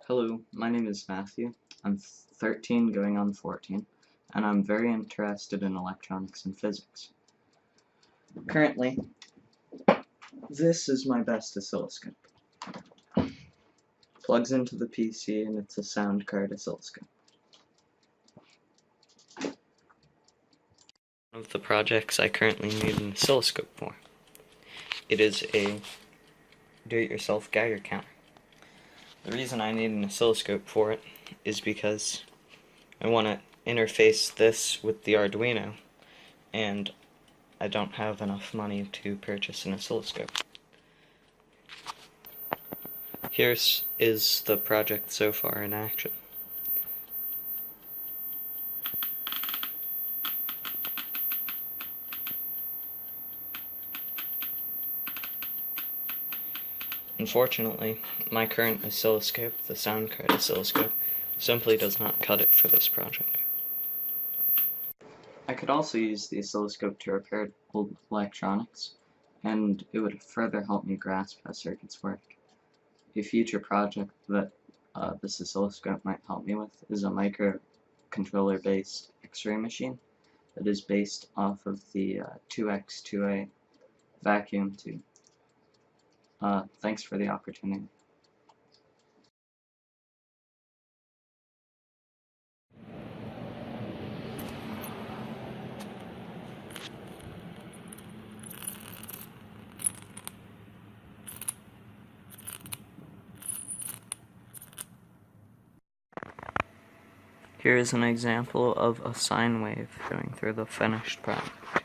Hello, my name is Matthew. I'm 13 going on 14, and I'm very interested in electronics and physics. Currently, this is my best oscilloscope. Plugs into the PC and it's a sound card oscilloscope. One of the projects I currently need an oscilloscope for. It is a do-it-yourself Geiger counter. The reason I need an oscilloscope for it is because I want to interface this with the Arduino, and I don't have enough money to purchase an oscilloscope. Here is the project so far in action. Unfortunately, my current oscilloscope, the sound card oscilloscope, simply does not cut it for this project. I could also use the oscilloscope to repair old electronics, and it would further help me grasp how circuits work. A future project that this oscilloscope might help me with is a microcontroller-based X-ray machine that is based off of the 2x2a vacuum tube. Thanks for the opportunity. Here is an example of a sine wave going through the finished product.